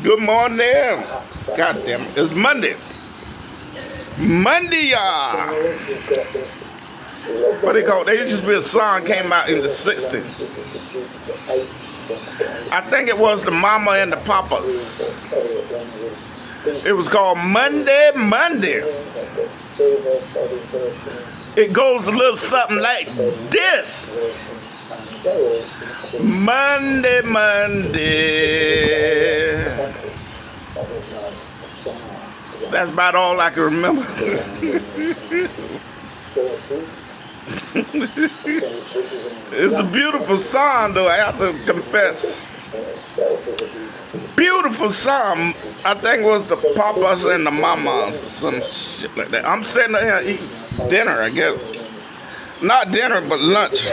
Good morning. God damn it. It's Monday. Monday, y'all. What they call it? There used to be a song came out in the 60s. I think it was the Mama and the Papas. It was called Monday, Monday. It goes a little something like this. Monday, Monday. That's about all I can remember. It's a beautiful song, though, I have to confess. Beautiful song. I think it was the Papas and the Mamas or some shit like that. I'm sitting there eating dinner, I guess. Not dinner, but lunch.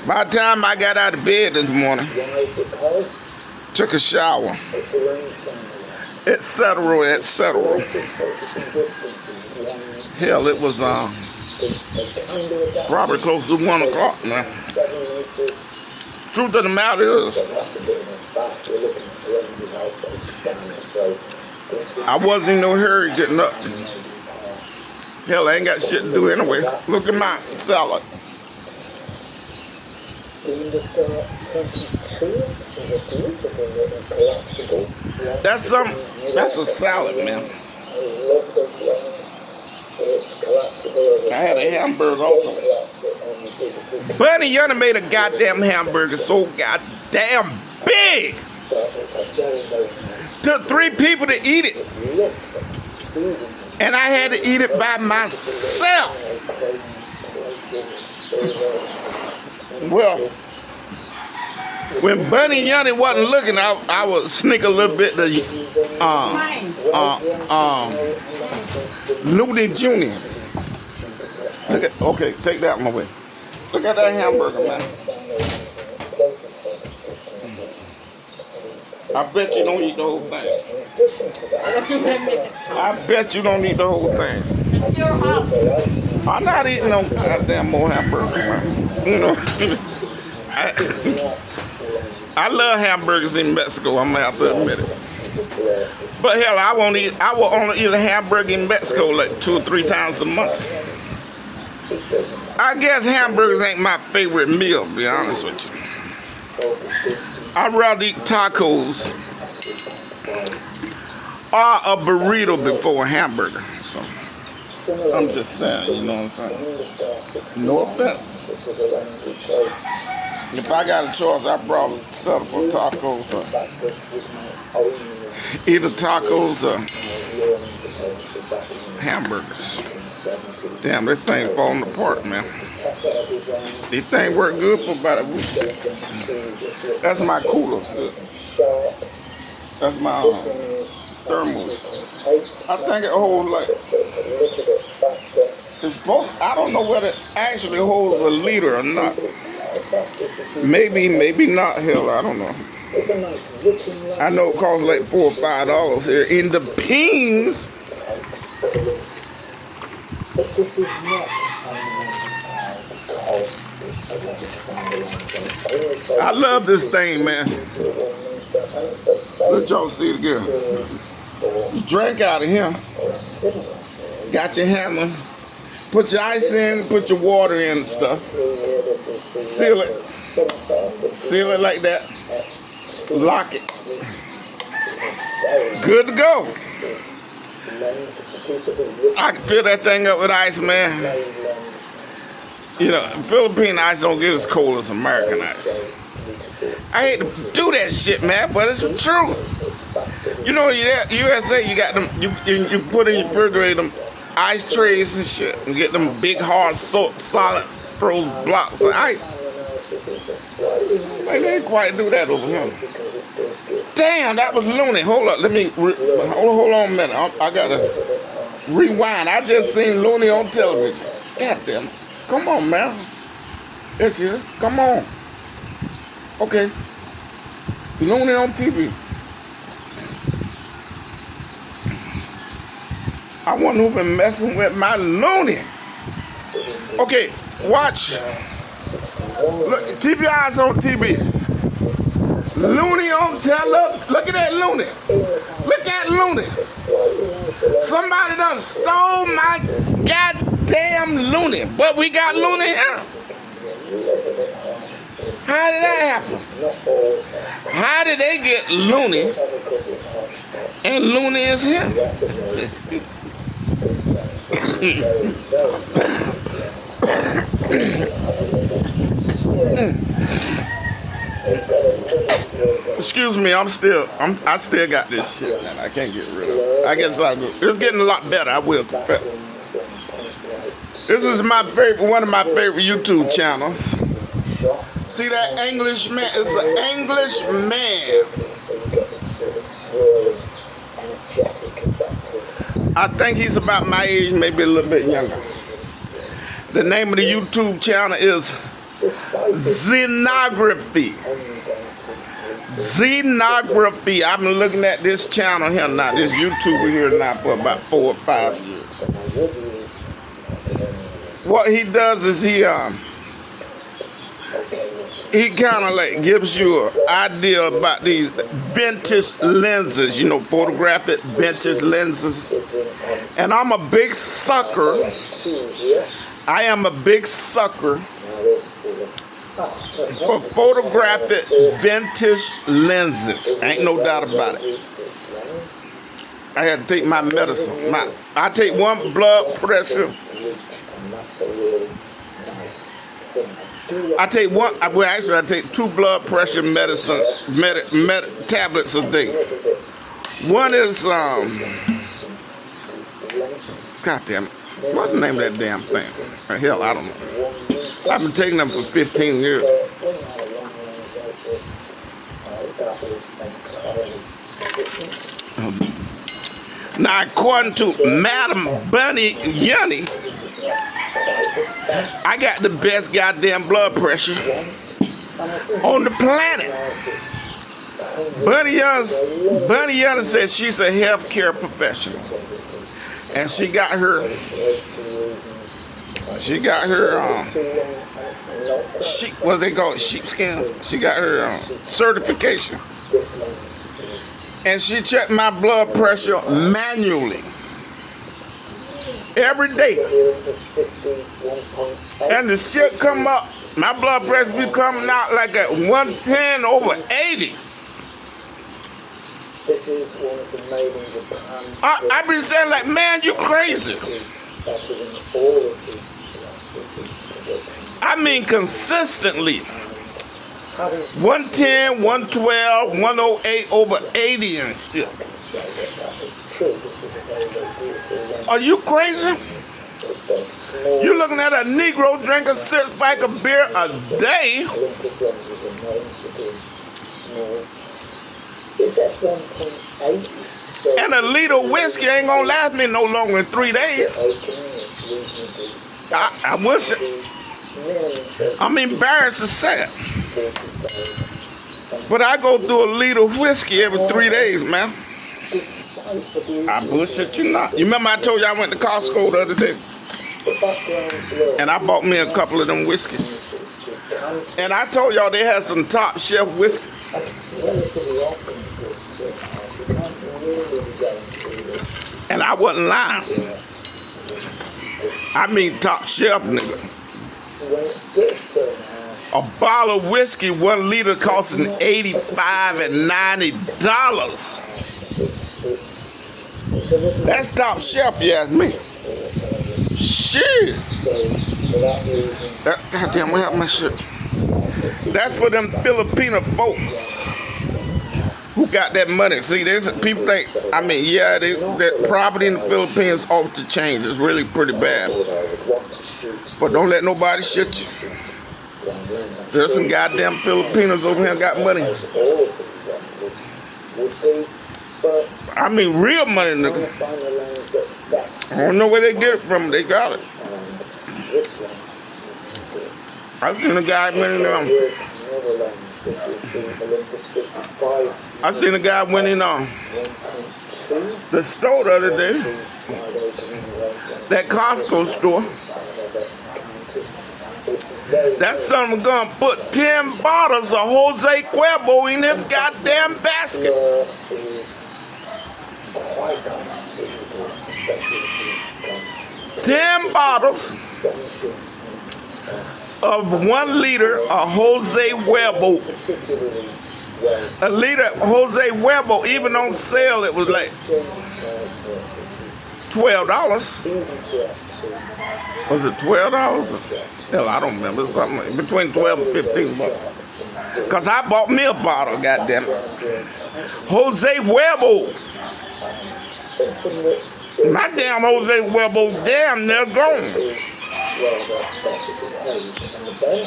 By the time I got out of bed this morning, took a shower, etc., etc. Hell, it was probably close to 1 o'clock now. Truth of the matter is, I wasn't in no hurry getting up. Hell, I ain't got shit to do anyway. Look at my salad. That's a salad, man. I had a hamburger also. Bunny Yunna made a goddamn hamburger so goddamn big. Took 3 people to eat it. And I had to eat it by myself. Well, when Bunny Yunna wasn't looking, I would sneak a little bit to Looney Jr. Look at, okay, take that one away. Look at that hamburger, man. I bet you don't eat the whole thing. I bet you don't eat the whole thing. I'm not eating no goddamn more hamburger, man. You know, I love hamburgers in Mexico. I'm gonna have to admit it. But hell, I will only eat a hamburger in Mexico like 2 or 3 times a month. I guess hamburgers ain't my favorite meal, to be honest with you. I'd rather eat tacos or a burrito before a hamburger. So I'm just saying, you know what I'm saying? No offense. If I got a choice, I'd probably settle for tacos or either tacos or hamburgers. Damn, this thing falling apart, man. This thing worked good for about a week. That's my cooler, sir. That's my thermos. I think it holds like, it's supposed, I don't know whether it actually holds a liter or not. Maybe not, hell, I don't know. I know it costs like $4 or $5 here in the Pings. I love this thing, man. Let y'all see it again. You drink out of here. Got your hammer. Put your ice in, put your water in and stuff. Seal it. Seal it like that. Lock it. Good to go. I can fill that thing up with ice, man. You know, Philippine ice don't get as cold as American ice. I hate to do that shit, man, but it's true. You know, USA, you got them, you put in your refrigerator them ice trays and shit, and get them big, hard, solid, frozen blocks of ice. Like, they ain't quite do that over here. Damn, that was Looney. Hold up, let me, hold on a minute. I gotta rewind. I just seen Looney on television. God damn it. Come on, man. Yes, yes. Come on. Okay. Looney on TV. I wonder who been messing with my Looney. Okay, watch. Look, keep your eyes on TV. Looney on tele. Look at that Looney. Look at Looney. Somebody done stole my goddamn Looney. But we got Looney here. How did that happen? How did they get Looney and Looney is here? Excuse me, I still got this shit, man. I can't get rid of it. I guess it's getting a lot better, I will confess. This is one of my favorite YouTube channels. See that English man? It's an English man. I think he's about my age, maybe a little bit younger. The name of the YouTube channel is Xenography. Xenography. I've been looking at this channel here now, this YouTuber here now for about 4 or 5 years. What he does is he kind of like gives you an idea about these vintage lenses, you know, photographic vintage lenses. And I'm a big sucker. I am a big sucker for photographic vintage lenses. Ain't no doubt about it. I had to take my medicine. I take one blood pressure. I take I take 2 blood pressure medicine tablets a day. One is God damn it. What's the name of that damn thing? Hell, I don't know. I've been taking them for 15 years. Now, according to Madam Bunny Yunny, I got the best goddamn blood pressure on the planet. Bunny Yunny said she's a healthcare professional. And she got her what they call it, sheepskin. She got her certification. And she checked my blood pressure manually every day. And the shit come up, my blood pressure be coming out like at 110 over 80. I been saying like, man, you crazy. I mean consistently. 110, 112, 108 over 80 and shit. Are you crazy? You looking at a Negro drinking 6-pack of beer a day? And a liter of whiskey ain't gonna last me no longer than 3 days. I wish it. I'm embarrassed to say it. But I go through a liter of whiskey every 3 days, man. I bullshit you not. You remember I told you I went to Costco the other day? And I bought me a couple of them whiskeys. And I told y'all they had some top shelf whiskey. And I wasn't lying. I mean top shelf, nigga. A bottle of whiskey, 1 liter, costing $85 and $90. That's top shelf, you ask me. Shit. Goddamn, what happened to my shit? That's for them Filipino folks who got that money. See, people think, I mean, yeah, that property in the Philippines off the chain is really pretty bad. But don't let nobody shit you. There's some goddamn Filipinos over here got money. I mean, real money, nigga. I don't know where they get it from. They got it. I seen a guy went in the store the other day. That Costco store. That son was gonna put 10 bottles of Jose Cuervo in his goddamn basket. 10 bottles of 1 liter of Jose Cuervo. A liter of Jose Cuervo, even on sale, it was like $12. Was it $12? Hell, I don't remember. Something between 12 and 15 bucks. Cause I bought me a bottle, goddamn it. Jose Cuervo. My damn Jose Cuervo damn near gone.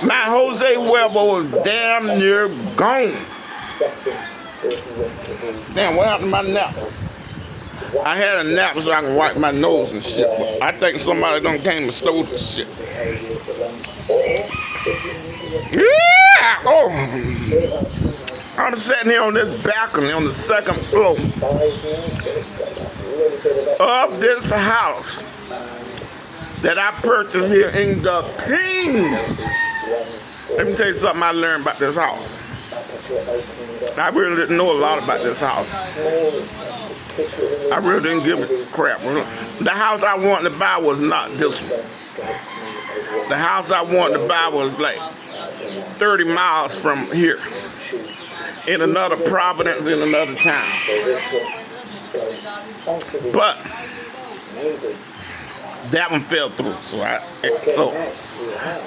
My Jose Cuervo is damn near gone. Damn, what happened to my nap? I had a nap so I can wipe my nose and shit. But I think somebody done came and stole this shit. Yeah! Oh! I'm sitting here on this balcony on the 2nd floor of this house that I purchased here in the Kings. Let me tell you something I learned about this house. I really didn't know a lot about this house. I really didn't give a crap. The house I wanted to buy was not this one. The house I wanted to buy was like 30 miles from here, in another Providence, in another town. But that one fell through, so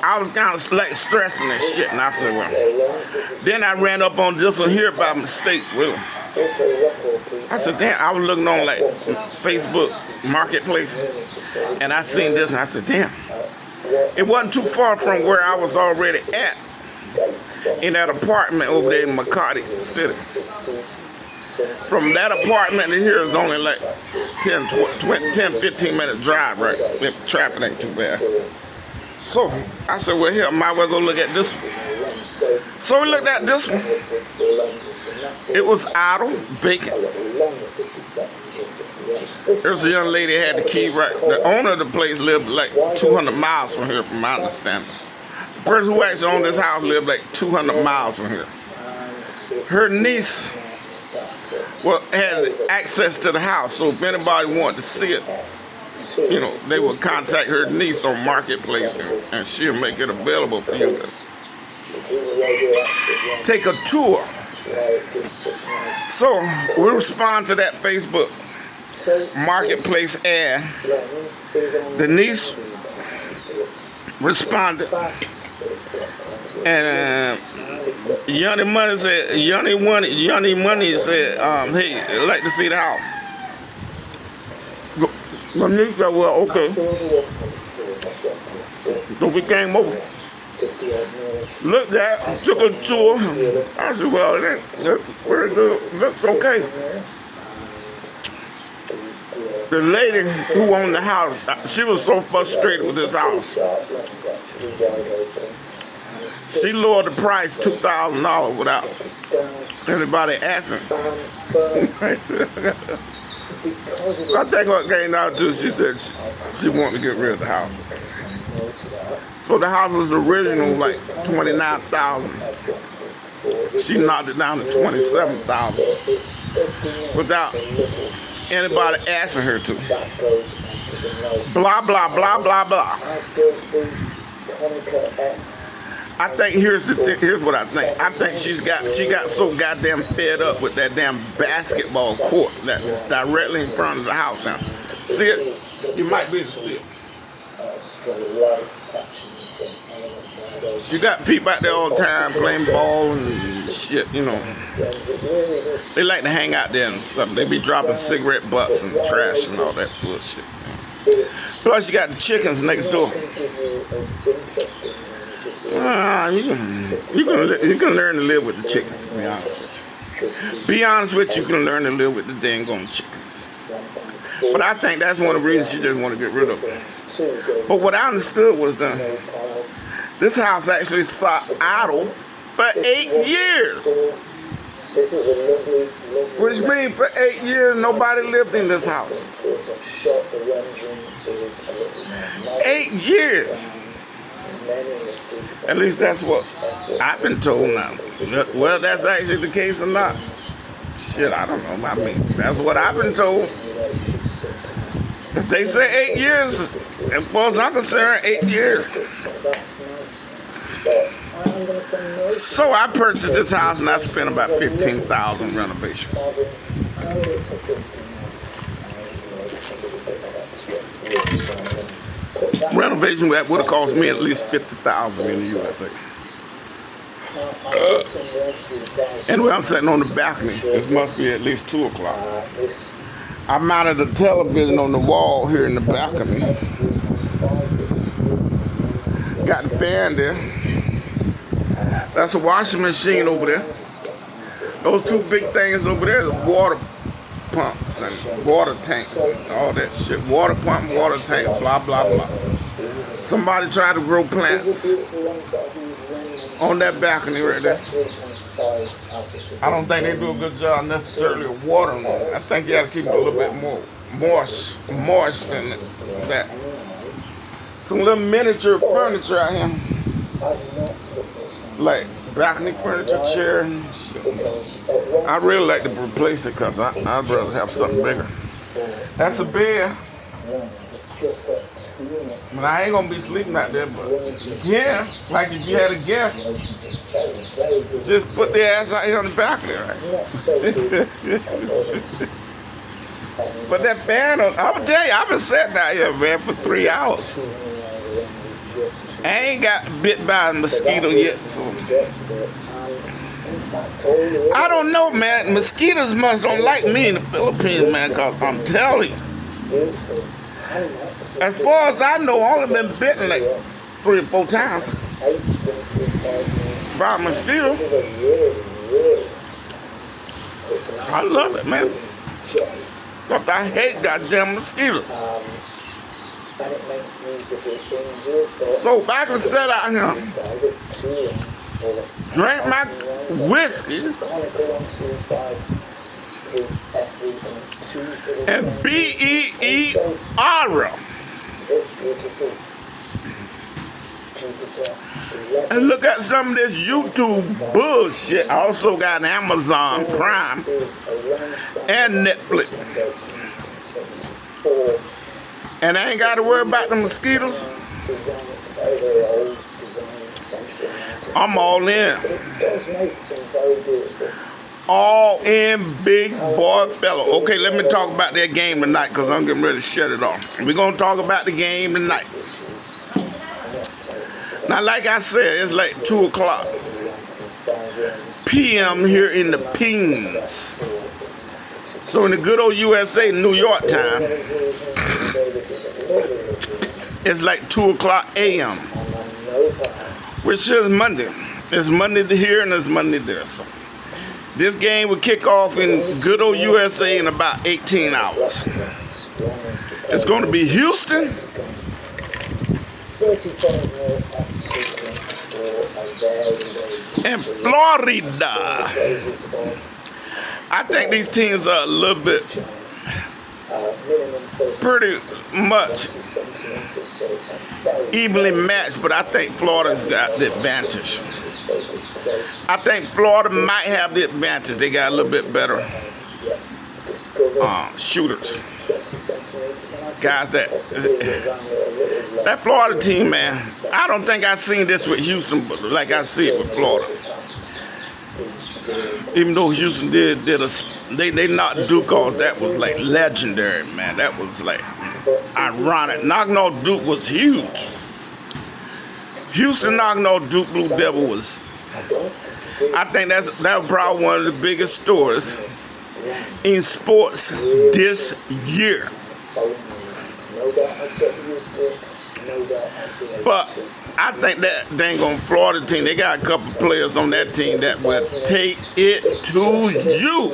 I was kind of like stressing and shit, and I said, well, then I ran up on this one here by mistake, really. I said, damn, I was looking on like Facebook Marketplace, and I seen this, and I said, damn, it wasn't too far from where I was already at, in that apartment over there in McCarty City. From that apartment to here is only like 10, 15 minute drive, right? If traffic ain't too bad. So I said, well, here, I might well go look at this one. So we looked at this one. It was idle, vacant. There was a young lady that had the key, right? The owner of the place lived like 200 miles from here, from my understanding. The person who actually owned this house lived like 200 miles from here. Her niece had access to the house, so if anybody wanted to see it, you know, they would contact her niece on Marketplace, and she'll make it available for you to take a tour. So we respond to that Facebook Marketplace ad. The niece responded, and Yanni Money said, hey, I'd like to see the house. My niece said, well, okay. So we came over, looked at, took a tour. I said, well, that's very good. Looks okay. The lady who owned the house, she was so frustrated with this house. She lowered the price $2,000 without anybody asking. I think what came down to, she said she wanted to get rid of the house. So the house was original like $29,000. She knocked it down to $27,000 without anybody asking her to. Blah, blah, blah, blah, blah. I think here's what I think. I think she got so goddamn fed up with that damn basketball court that's directly in front of the house now. See it? You might be able to see it. You got people out there all the time playing ball and shit, you know. They like to hang out there and stuff. They be dropping cigarette butts and trash and all that bullshit. Plus you got the chickens next door. You can learn to live with the chickens, to be honest with you. Be honest with you, you can learn to live with the dang on chickens. But I think that's one of the reasons she just want to get rid of them. But what I understood was this house actually sat idle for 8 years. Which means for 8 years nobody lived in this house. 8 years. At least that's what I've been told now. Well, that's actually the case or not. Shit, I don't know. I mean, that's what I've been told. If they say 8 years, as far as I'm concerned, 8 years. So I purchased this house and I spent about $15,000 renovation. Renovation that would have cost me at least $50,000 in the USA. Anyway, I'm sitting on the balcony. It must be at least 2 o'clock. I mounted a television on the wall here in the balcony. Got the fan there. That's a washing machine over there. Those 2 big things over there is water pumps and water tanks and all that shit. Water pump, water tank, blah, blah, blah. Somebody tried to grow plants on that balcony right there. I don't think they do a good job necessarily of watering them. I think you got to keep it a little bit more moist than that. Some little miniature furniture out here, like balcony furniture, chair and shit. I really like to replace it because I'd rather have something bigger. That's a bed. But I ain't gonna be sleeping out there, but yeah, like if you had a guest, just put their ass out here on the balcony, right? Put that fan on. I'm gonna tell you, I've been sitting out here, man, for 3 hours. I ain't got bit by a mosquito yet, so I don't know, man. Mosquitoes must don't like me in the Philippines, man, because I'm telling you. As far as I know, I only been bitten like 3 or 4 times by a mosquito. I love it, man. But I hate goddamn mosquitoes. So I can sit out here, drink my whiskey, and B-E-E-R. And look at some of this YouTube bullshit. I also got Amazon Prime and Netflix. And I ain't got to worry about the mosquitoes. I'm all in. All in, big boy fellow. Okay, let me talk about that game tonight because I'm getting ready to shut it off. We're going to talk about the game tonight. Now, like I said, it's like 2 o'clock p.m. here in the Pings. So in the good old USA, New York time, it's like 2 o'clock a.m., which is Monday. It's Monday here and it's Monday there. So this game will kick off in good old USA in about 18 hours. It's going to be Houston and Florida. I think these teams are a little bit pretty much evenly matched, but I think Florida's got the advantage. I think Florida might have the advantage. They got a little bit better shooters. Guys, that Florida team, man, I don't think I've seen this with Houston, but like I see it with Florida. Even though Houston did they knocked Duke off, that was like legendary, man. That was like ironic. Knocking off Duke was huge. Houston knocking off Duke Blue Devil was, I think that was probably one of the biggest stories in sports this year. But I think that dang on Florida team, they got a couple players on that team that will take it to you.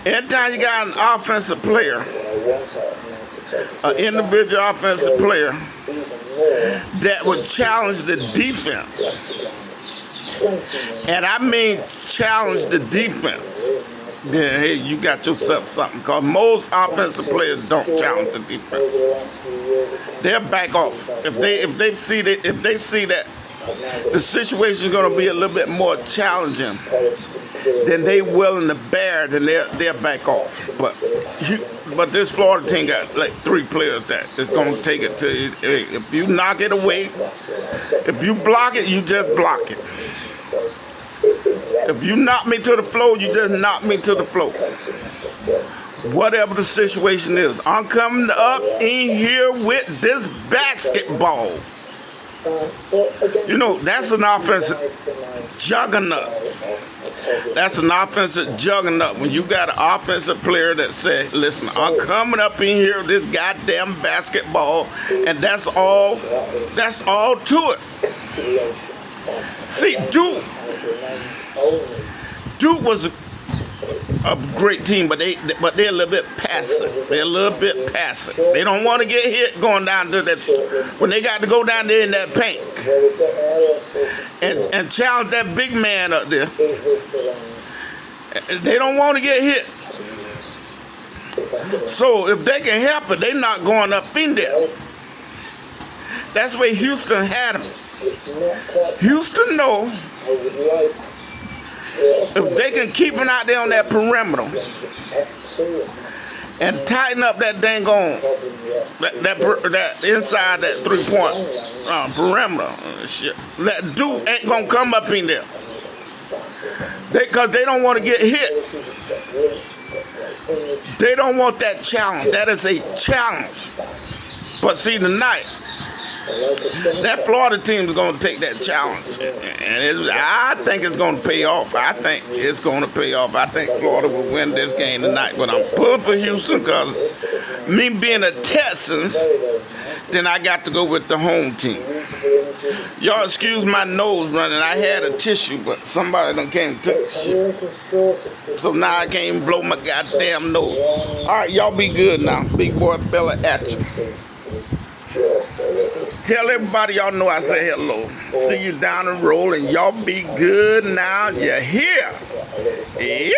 Anytime you got an offensive player, an individual offensive player that would challenge the defense, and I mean challenge the defense, then hey, you got yourself something. Because most offensive players don't challenge the defense. They'll back off if they see that the situation is going to be a little bit more challenging than they willing to bear, then they'll back off. But this Florida team got like 3 players that is going to take it to you. If you knock it away, if you block it, you just block it. If you knock me to the floor, you just knock me to the floor. Whatever the situation is, I'm coming up in here with this basketball. You know, that's an offensive juggernaut. That's an offensive juggernaut. When you got an offensive player that say, listen, I'm coming up in here with this goddamn basketball, and that's all to it. See, Duke was a great team, but they're a little bit passive. They're a little bit passive. They don't want to get hit going down to that when they got to go down there in that paint and challenge that big man up there. They don't want to get hit. So if they can help it, they're not going up in there. That's where Houston had them. Houston know if they can keep it out there on that perimeter and tighten up that dang on that inside that 3-point perimeter shit, that dude ain't gonna come up in there because they don't want to get hit. They don't want that challenge. That is a challenge. But see, tonight that Florida team is going to take that challenge, and I think it's going to pay off. I think it's going to pay off. I think Florida will win this game tonight, but I'm pulling for Houston because me being a Texans, then I got to go with the home team. Y'all excuse my nose running. I had a tissue, but somebody done came and took the shit. So now I can't even blow my goddamn nose. All right, y'all be good now. Big boy fella at you. Tell everybody y'all know I say hello. See you down the road, and y'all be good now. You're here. Yeah.